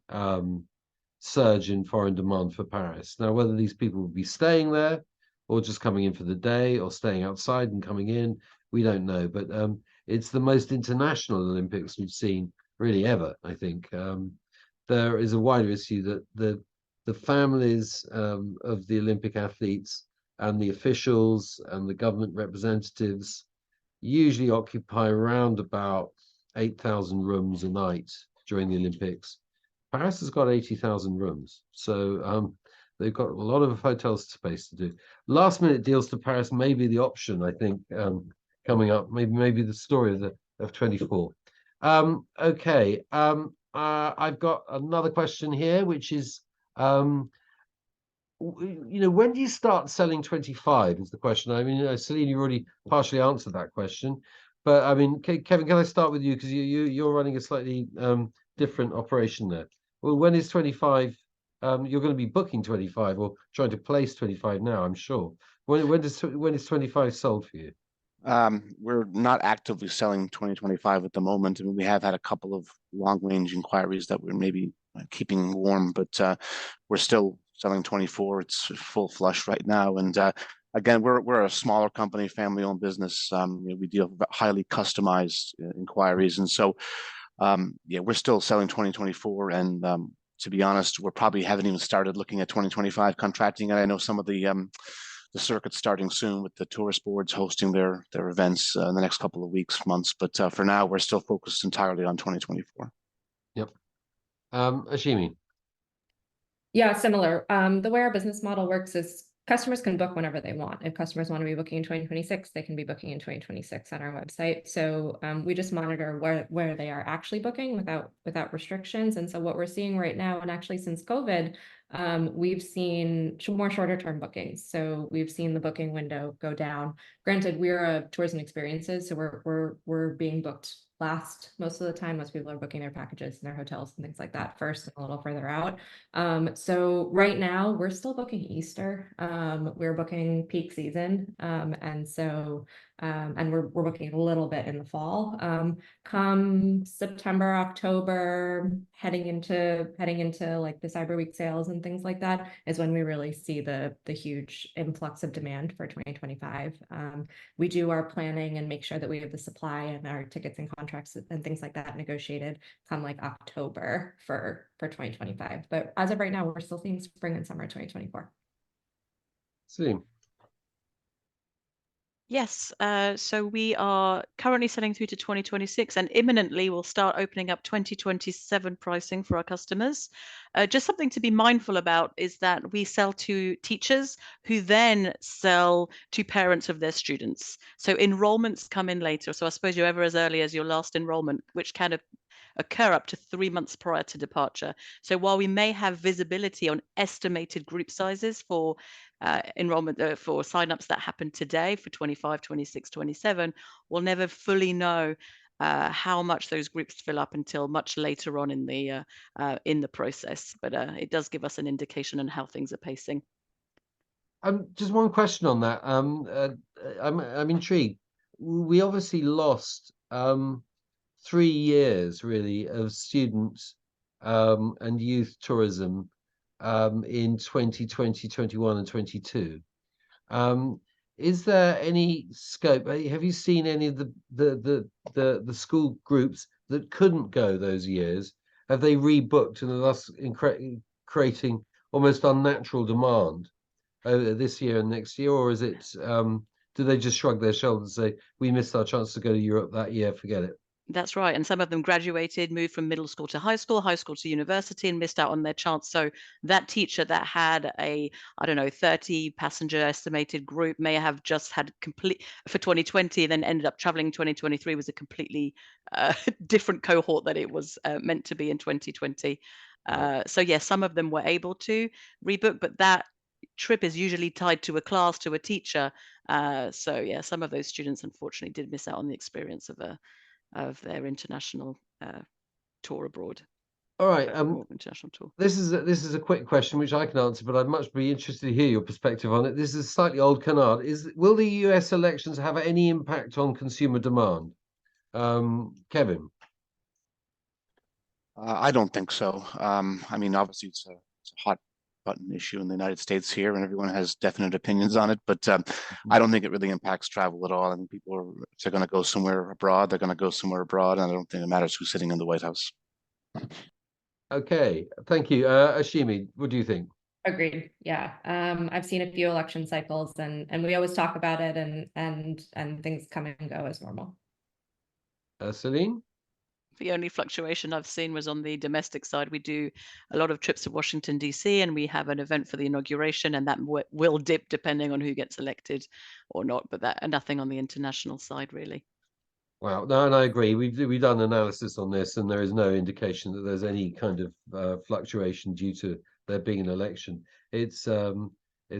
A: surge in foreign demand for Paris. Now, whether these people will be staying there or just coming in for the day or staying outside and coming in, we don't know. But it's the most international Olympics we've seen really ever, I think. There is a wider issue that the families of the Olympic athletes and the officials and the government representatives usually occupy around about 8,000 rooms a night during the Olympics. Paris has got 80,000 rooms, so they've got a lot of hotel space to do. Last minute deals to Paris may be the option, I think, coming up. Maybe the story of 24. Okay, I've got another question here, which is, when do you start selling 25 is the question. I mean, Celine, you already partially answered that question, but I mean, Kevin, can I start with you, because you're running a slightly different operation there. Well, when is 25? You're going to be booking 25 or trying to place 25 now, I'm sure. When is 25 sold for you?
D: We're not actively selling 2025 at the moment. I mean, we have had a couple of long-range inquiries that we're maybe keeping warm, but we're still selling 24. It's full flush right now. And again, we're a smaller company, family-owned business. We deal with highly customized inquiries, and so yeah, we're still selling 2024. And to be honest, we probably haven't even started looking at 2025 contracting. And I know some of the circuit's starting soon with the tourist boards hosting their events in the next couple of weeks, months. But for now, we're still focused entirely on 2024.
A: Yep. Ashimi.
B: Yeah, similar. The way our business model works is customers can book whenever they want. If customers want to be booking in 2026, they can be booking in 2026 on our website. So we just monitor where they are actually booking without restrictions. And so what we're seeing right now, and actually since COVID, we've seen more shorter term bookings. So we've seen the booking window go down. Granted, we're a tours and experiences, so we're being booked last most of the time. Most people are booking their packages and their hotels and things like that first and a little further out. So right now we're still booking Easter. We're booking peak season. And we're booking a little bit in the fall. Come September, October, heading into like the Cyber Week sales and things like that is when we really see the huge influx of demand for 2025. We do our planning and make sure that we have the supply and our tickets and contracts and things like that negotiated come like October for 2025. But as of right now, we're still seeing spring and summer 2024.
A: See.
C: Yes, so we are currently selling through to 2026 and imminently we'll start opening up 2027 pricing for our customers. Just something to be mindful about is that we sell to teachers who then sell to parents of their students. So enrollments come in later. So I suppose you're ever as early as your last enrollment, which can occur up to 3 months prior to departure. So while we may have visibility on estimated group sizes for enrollment for signups that happen today for 25, 26, 27, we'll never fully know how much those groups fill up until much later on in the process. But it does give us an indication on how things are pacing.
A: Just one question on that. I'm intrigued. We obviously lost 3 years really of students and youth tourism in 2020, 21, and 22. Is there any scope? Have you seen any of the school groups that couldn't go those years? Have they rebooked and thus creating almost unnatural demand this year and next year, or is it do they just shrug their shoulders and say we missed our chance to go to Europe that year, forget it?
C: That's right. And some of them graduated, moved from middle school to high school to university, and missed out on their chance. So that teacher that had a, 30 passenger estimated group may have just had complete for 2020, then ended up traveling 2023 was a completely different cohort that it was meant to be in 2020. So yes, some of them were able to rebook, but that trip is usually tied to a class, to a teacher. So yeah, some of those students unfortunately did miss out on the experience of their international tour abroad.
A: All right.
C: International tour.
A: This is a quick question which I can answer, but I'd much be interested to hear your perspective on it. This is a slightly old canard. Will the US elections have any impact on consumer demand? Kevin?
D: I don't think so. I mean, obviously it's a hot button issue in the United States here, and everyone has definite opinions on it. But I don't think it really impacts travel at all. I think people are, if they're going to go somewhere abroad, they're going to go somewhere abroad, and I don't think it matters who's sitting in the White House.
A: Okay, thank you. Ashimi, what do you think?
B: Agreed. Yeah. I've seen a few election cycles and we always talk about it and things come and go as normal.
A: Celine?
C: The only fluctuation I've seen was on the domestic side. We do a lot of trips to Washington, D.C., and we have an event for the inauguration, and that will dip depending on who gets elected or not, but that nothing on the international side, really.
A: Wow, no, and I agree. We've done analysis on this, and there is no indication that there's any kind of fluctuation due to there being an election. It's a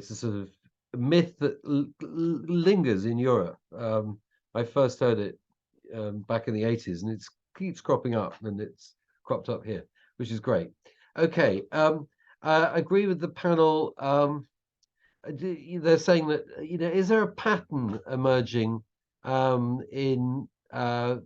A: sort of myth that lingers in Europe. I first heard it back in the 80s, and it keeps cropping up, and it's cropped up here, which is great. Okay, I agree with the panel. They're saying that, is there a pattern emerging in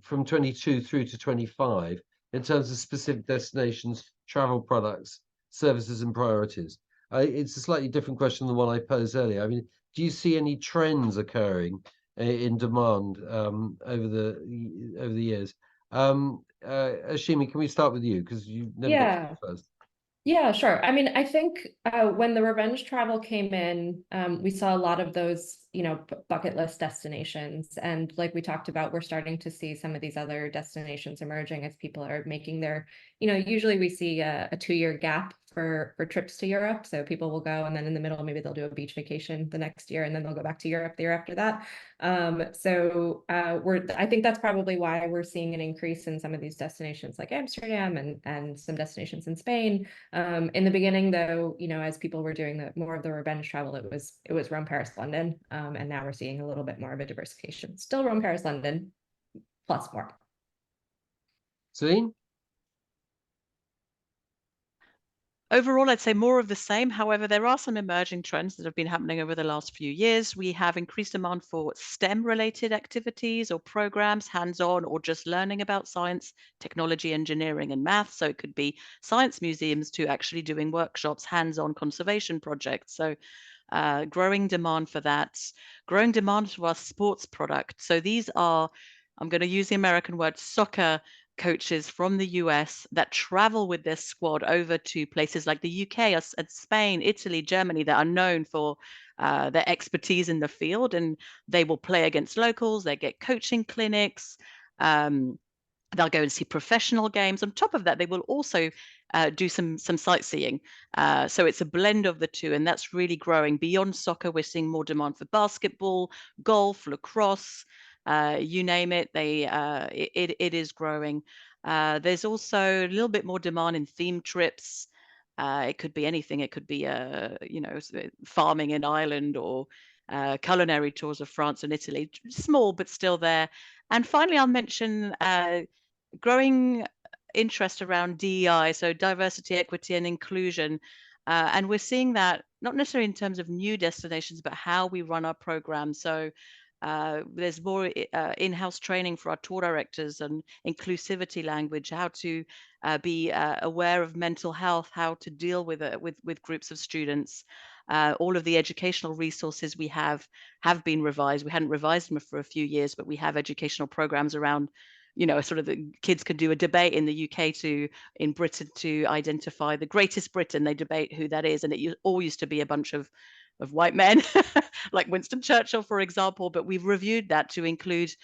A: from 22 through to 25 in terms of specific destinations, travel products, services, and priorities? It's a slightly different question than the one I posed earlier. I mean, do you see any trends occurring in demand over the years? Ashimi, can we start with you, because you never got to first?
B: Yeah, sure. I mean, I think when the revenge travel came in, we saw a lot of those, bucket list destinations. And like we talked about, we're starting to see some of these other destinations emerging as people are making their, usually we see a 2-year gap for trips to Europe. So people will go, and then in the middle, maybe they'll do a beach vacation the next year, and then they'll go back to Europe the year after that. I think that's probably why we're seeing an increase in some of these destinations like Amsterdam and some destinations in Spain. In the beginning, though, as people were doing more of the revenge travel, it was Rome, Paris, London, and now we're seeing a little bit more of a diversification. Still Rome, Paris, London, plus more.
A: Celine?
C: Overall, I'd say more of the same. However, there are some emerging trends that have been happening over the last few years. We have increased demand for STEM-related activities or programs, hands-on or just learning about science, technology, engineering, and math. So it could be science museums to actually doing workshops, hands-on conservation projects. So growing demand for that, growing demand for our sports product. So these are, I'm going to use the American word, soccer coaches from the US that travel with their squad over to places like the UK, Spain, Italy, Germany that are known for their expertise in the field, and they will play against locals. They get coaching clinics. They'll go and see professional games. On top of that, they will also do some sightseeing. So it's a blend of the two, and that's really growing. Beyond soccer, we're seeing more demand for basketball, golf, lacrosse. You name it, it is growing. There's also a little bit more demand in theme trips. It could be anything. It could be farming in Ireland or culinary tours of France and Italy. Small, but still there. And finally, I'll mention growing interest around DEI, so diversity, equity, and inclusion. And we're seeing that not necessarily in terms of new destinations, but how we run our programs. So there's more in-house training for our tour directors and inclusivity language, how to be aware of mental health, how to deal with groups of students. All of the educational resources we have been revised. We hadn't revised them for a few years, but we have educational programs around, sort of the kids could do a debate in the UK in Britain to identify the greatest Britain. They debate who that is, and it all used to be a bunch of white men like Winston Churchill, for example, but we've reviewed that to include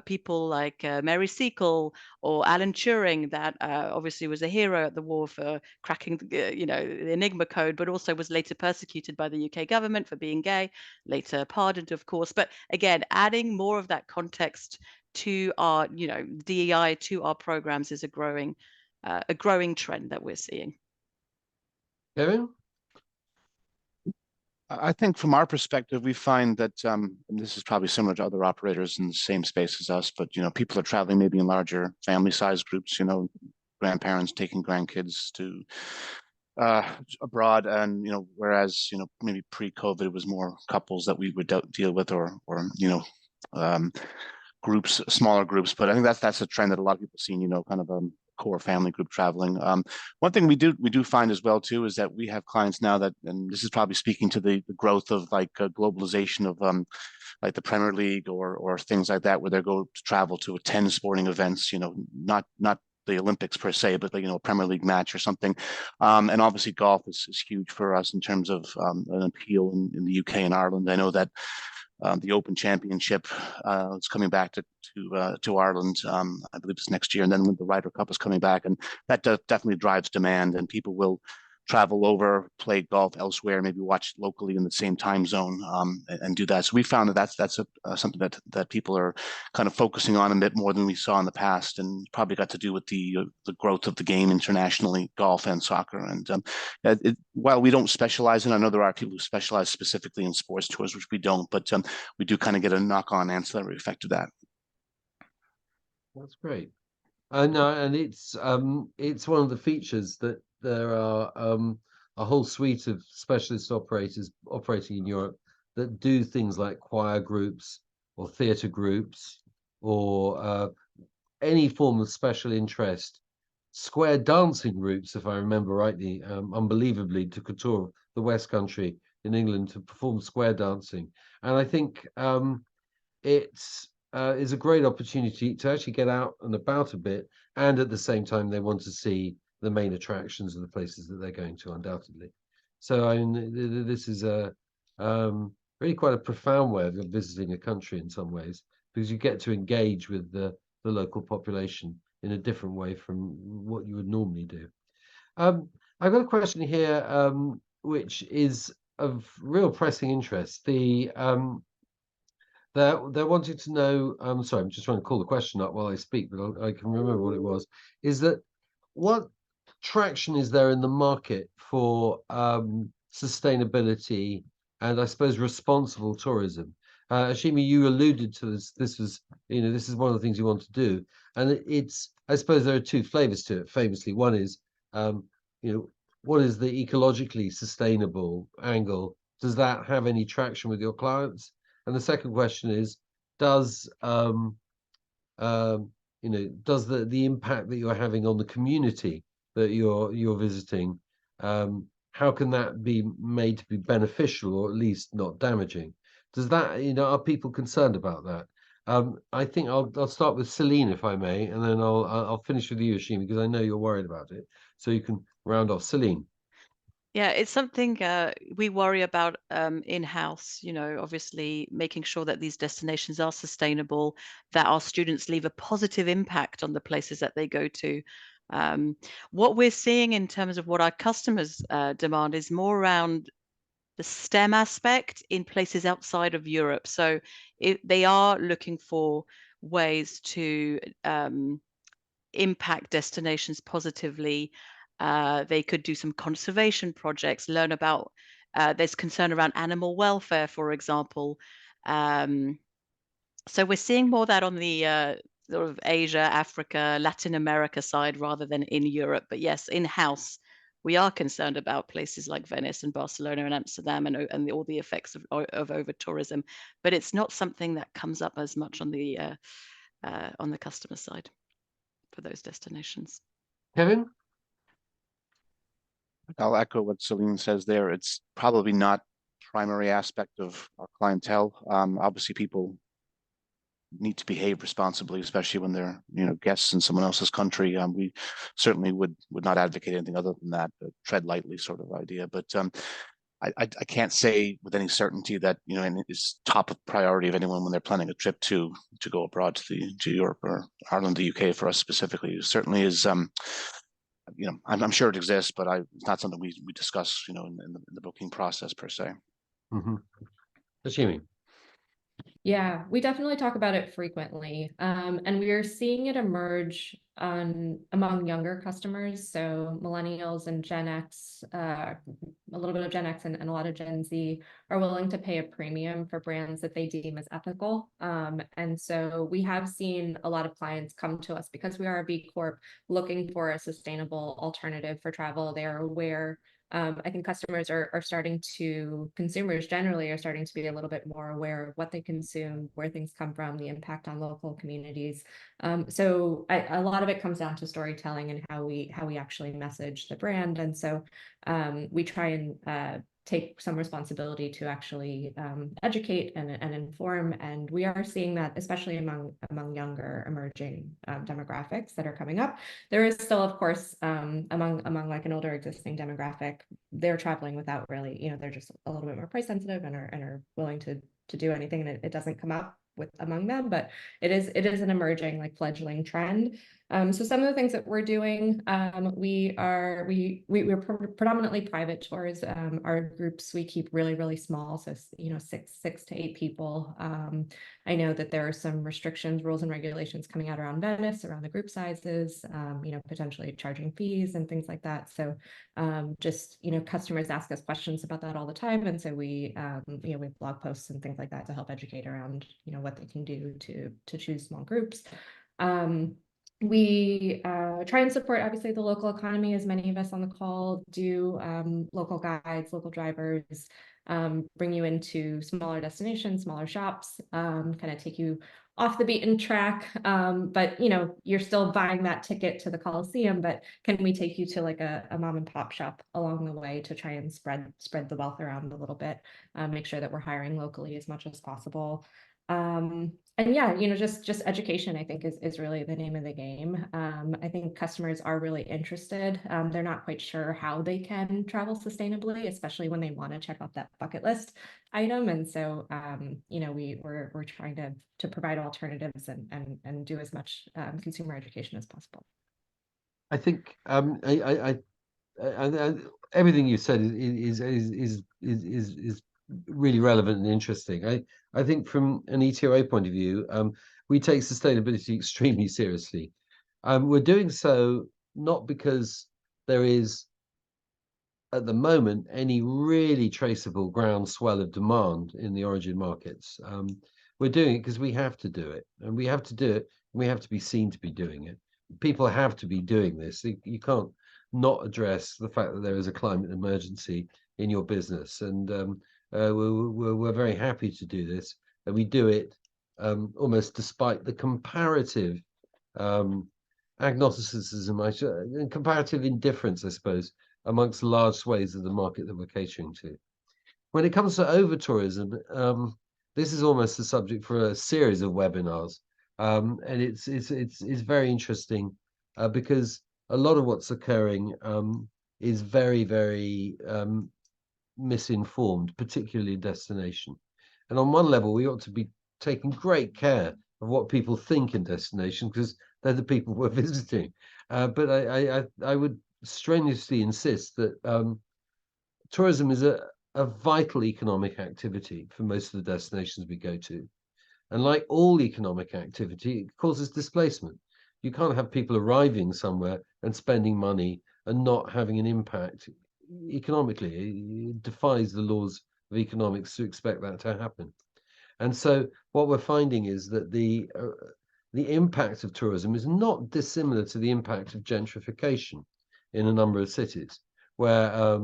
C: people like Mary Seacole or Alan Turing, that obviously was a hero at the war for cracking the Enigma code, but also was later persecuted by the UK government for being gay, later pardoned, of course. But again, adding more of that context to our DEI to our programs is a growing trend that we're seeing.
A: Kevin?
D: I think from our perspective, we find that, and this is probably similar to other operators in the same space as us, but, people are traveling maybe in larger family-sized groups, grandparents taking grandkids to abroad. And, whereas, maybe pre-COVID, it was more couples that we would deal with or groups, smaller groups. But I think that's a trend that a lot of people have seen, kind of core family group traveling. One thing we do find as well too is that we have clients now that, and this is probably speaking to the growth of globalization of like the Premier League or things like that, where they go to travel to attend sporting events, not the Olympics per se, but a Premier League match or something. And obviously golf is huge for us in terms of an appeal in the UK and Ireland. I know that the Open Championship is coming back to Ireland. I believe it's next year, and then the Ryder Cup is coming back, and that definitely drives demand, and people will travel over, play golf elsewhere, maybe watch locally in the same time zone, and do that. So we found that's something that people are kind of focusing on a bit more than we saw in the past, and probably got to do with the growth of the game internationally, golf and soccer. And while we don't specialize in, I know there are people who specialize specifically in sports tours, which we don't, but we do kind of get a knock-on ancillary effect of that.
A: That's great. No, and it's one of the features that there are a whole suite of specialist operators operating in Europe that do things like choir groups or theatre groups or any form of special interest. Square dancing groups, if I remember rightly, unbelievably took a tour of the West Country in England to perform square dancing. And I think it's is a great opportunity to actually get out and about a bit, and at the same time they want to see the main attractions of the places that they're going to, undoubtedly. So I mean, this is a really quite a profound way of visiting a country in some ways, because you get to engage with the local population in a different way from what you would normally do. I've got a question here, which is of real pressing interest. They're wanting to know. Sorry, I'm just trying to call the question up while I speak, but I can remember what it was. Is that what traction is there in the market for sustainability and I suppose responsible tourism? Ashimi, you alluded to this. This was, this is one of the things you want to do, and it's. I suppose there are two flavors to it. Famously, one is, you know, what is the ecologically sustainable angle? Does that have any traction with your clients? And the second question is, does does the impact that you're having on the community that you're visiting, how can that be made to be beneficial or at least not damaging? Does that, are people concerned about that? I think I'll start with Celine, if I may, and then I'll finish with you, Ashimi, because I know you're worried about it. So you can round off. Celine.
C: Yeah, it's something we worry about in-house, obviously making sure that these destinations are sustainable, that our students leave a positive impact on the places that they go to. What we're seeing in terms of what our customers demand is more around the STEM aspect in places outside of Europe. So they are looking for ways to impact destinations positively. They could do some conservation projects, learn about, there's concern around animal welfare, for example. So we're seeing more of that on the sort of Asia, Africa, Latin America side rather than in Europe. But yes, in-house, we are concerned about places like Venice and Barcelona and Amsterdam and all the effects of over-tourism. But it's not something that comes up as much on the customer side for those destinations.
A: Kevin?
D: I'll echo what Celine says there. It's probably not primary aspect of our clientele. Obviously, people need to behave responsibly, especially when they're guests in someone else's country. We certainly would not advocate anything other than that, the tread lightly sort of idea. But I can't say with any certainty that and it's top of priority of anyone when they're planning a trip to go abroad to Europe or Ireland, the UK for us specifically. It certainly is. I'm sure it exists, but it's not something we discuss in the booking process per se.
A: Mm-hmm. Ashimi.
B: Yeah, we definitely talk about it frequently, and we are seeing it emerge among younger customers, so millennials and Gen X, a little bit of Gen X and a lot of Gen Z are willing to pay a premium for brands that they deem as ethical. And so we have seen a lot of clients come to us because we are a B Corp looking for a sustainable alternative for travel. They are aware. I think consumers generally are starting to be a little bit more aware of what they consume, where things come from, the impact on local communities. So a lot of it comes down to storytelling and how we actually message the brand. And so we try and take some responsibility to actually educate and inform. And we are seeing that, especially among younger emerging demographics that are coming up. There is still, of course, among like an older existing demographic, they're traveling without really, they're just a little bit more price sensitive and are willing to do anything, and it doesn't come up among them, but it is an emerging like fledgling trend. So some of the things that we're doing, we're predominantly private tours. Our groups we keep really small, so 6 to 8 people. I know that there are some restrictions, rules and regulations coming out around Venice, around the group sizes, potentially charging fees and things like that. So just customers ask us questions about that all the time, and so we have blog posts and things like that to help educate around what they can do to choose small groups. We try and support, obviously, the local economy, as many of us on the call do. Local guides, local drivers, bring you into smaller destinations, smaller shops, kind of take you off the beaten track. But you're still buying that ticket to the Coliseum, but can we take you to like a mom and pop shop along the way to try and spread the wealth around a little bit, make sure that we're hiring locally as much as possible. And yeah, just education, I think, is really the name of the game. I think customers are really interested. They're not quite sure how they can travel sustainably, especially when they want to check off that bucket list item. And so, we're trying to provide alternatives and do as much consumer education as possible.
A: I think I and everything you said is really relevant and interesting. I think from an ETOA point of view, we take sustainability extremely seriously. We're doing so not because there is at the moment any really traceable groundswell of demand in the origin markets. We're doing it because we have to do it, and we have to do it, and we have to be seen to be doing it. People have to be doing this. You can't not address the fact that there is a climate emergency in your business, and we're very happy to do this, and we do it almost despite the comparative agnosticism and comparative indifference, I suppose, amongst large swathes of the market that we're catering to. When it comes to over-tourism, this is almost the subject for a series of webinars, and it's very interesting because a lot of what's occurring is very, very misinformed, particularly in destination. And on one level, we ought to be taking great care of what people think in destination because they're the people we're visiting. But I would strenuously insist that tourism is a vital economic activity for most of the destinations we go to. And like all economic activity, it causes displacement. You can't have people arriving somewhere and spending money and not having an impact economically. It defies the laws of economics to expect that to happen. And so what we're finding is that the impact of tourism is not dissimilar to the impact of gentrification in a number of cities, where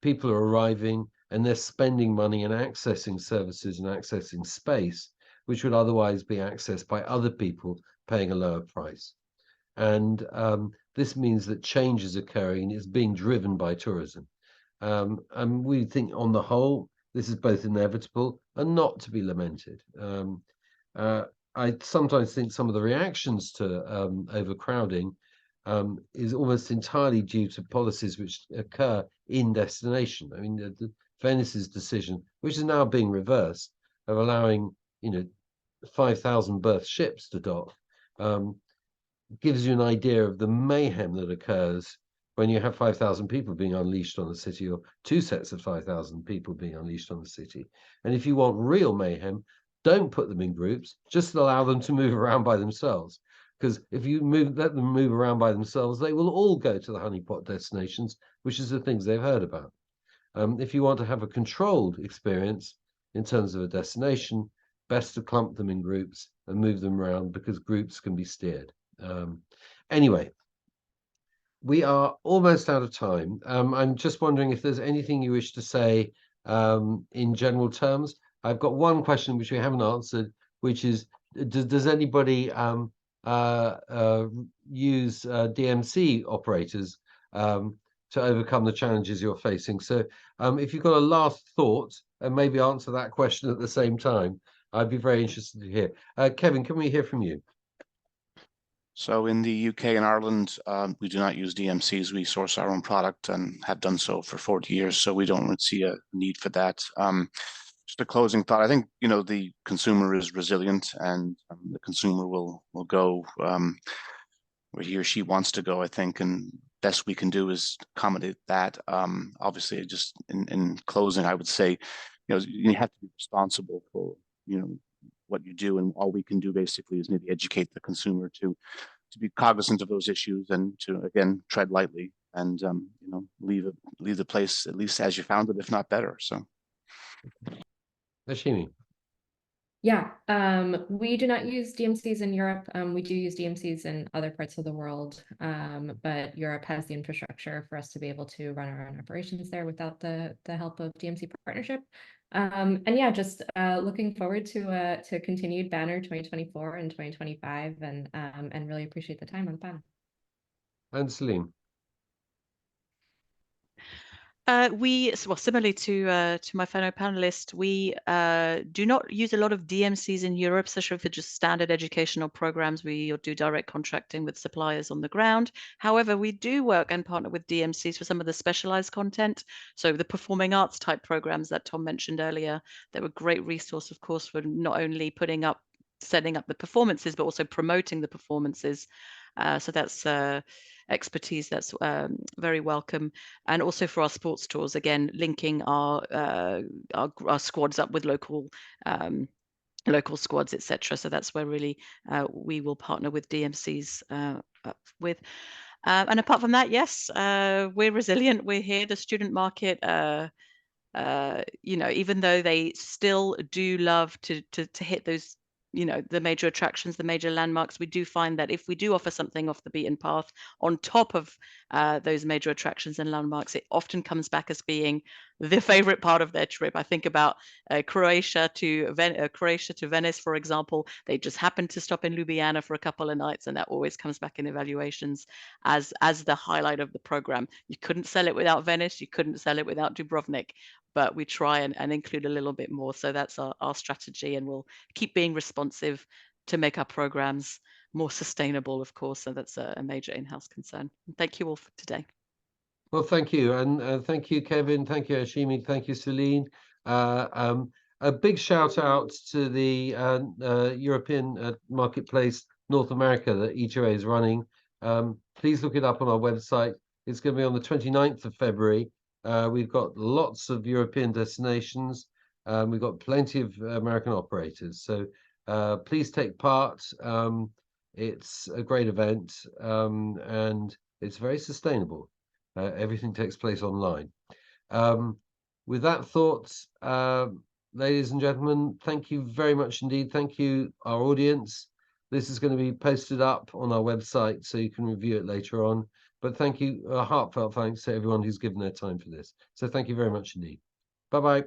A: people are arriving and they're spending money and accessing services and accessing space, which would otherwise be accessed by other people paying a lower price. And this means that change is occurring and it's being driven by tourism. And we think on the whole, this is both inevitable and not to be lamented. I sometimes think some of the reactions to overcrowding is almost entirely due to policies which occur in destination. I mean, the Venice's decision, which is now being reversed, of allowing 5,000 berth ships to dock, gives you an idea of the mayhem that occurs when you have 5,000 people being unleashed on the city, or two sets of 5,000 people being unleashed on the city. And if you want real mayhem, don't put them in groups, just allow them to move around by themselves. Because if you let them move around by themselves, they will all go to the honeypot destinations, which is the things they've heard about. If you want to have a controlled experience in terms of a destination, best to clump them in groups and move them around because groups can be steered. Anyway, we are almost out of time. I'm just wondering if there's anything you wish to say in general terms. I've got one question which we haven't answered, which is, does anybody use DMC operators to overcome the challenges you're facing? So if you've got a last thought and maybe answer that question at the same time, I'd be very interested to hear. Kevin, can we hear from you?
D: So in the UK and Ireland, we do not use DMCs. We source our own product and have done so for 40 years. So we don't see a need for that. Just a closing thought. I think, the consumer is resilient, and the consumer will go where he or she wants to go, I think, and best we can do is accommodate that. Obviously, just in closing, I would say, you have to be responsible for, what you do, and all we can do basically is maybe educate the consumer to be cognizant of those issues and to, again, tread lightly and leave the place at least as you found it, if not better. So,
A: Ashimi.
B: Yeah, we do not use DMCs in Europe. We do use DMCs in other parts of the world, but Europe has the infrastructure for us to be able to run our own operations there without the help of DMC partnership. And yeah, just looking forward to continued banner 2024 and 2025, and really appreciate the time on the panel.
A: And Celine.
C: Similarly to my fellow panelists, we do not use a lot of DMCs in Europe, especially for just standard educational programs. We do direct contracting with suppliers on the ground. However, we do work and partner with DMCs for some of the specialized content. So the performing arts type programs that Tom mentioned earlier, they're a great resource, of course, for not only setting up the performances, but also promoting the performances. So that's expertise that's very welcome. And also for our sports tours, again, linking our squads up with local squads, etc. So that's where really we will partner with DMCs with. And apart from that, yes, we're resilient. We're here. The student market, even though they still do love to hit those, the major attractions, the major landmarks, we do find that if we do offer something off the beaten path on top of those major attractions and landmarks, it often comes back as being the favorite part of their trip. I think about Croatia to Venice, for example. They just happened to stop in Ljubljana for a couple of nights, and that always comes back in evaluations as the highlight of the program. You couldn't sell it without Venice. You couldn't sell it without Dubrovnik. But we try and include a little bit more. So that's our strategy, and we'll keep being responsive to make our programs more sustainable, of course. So that's a major in-house concern. Thank you all for today.
A: Well, thank you. And thank you, Kevin. Thank you, Ashimi. Thank you, Celine. A big shout out to the European Marketplace North America that ETOA is running. Please look it up on our website. It's going to be on the 29th of February. We've got lots of European destinations. We've got plenty of American operators. So please take part. It's a great event, and it's very sustainable. Everything takes place online. With that thought, ladies and gentlemen, thank you very much indeed. Thank you, our audience. This is going to be posted up on our website, so you can review it later on. But thank you, heartfelt thanks to everyone who's given their time for this. So thank you very much indeed. Bye-bye.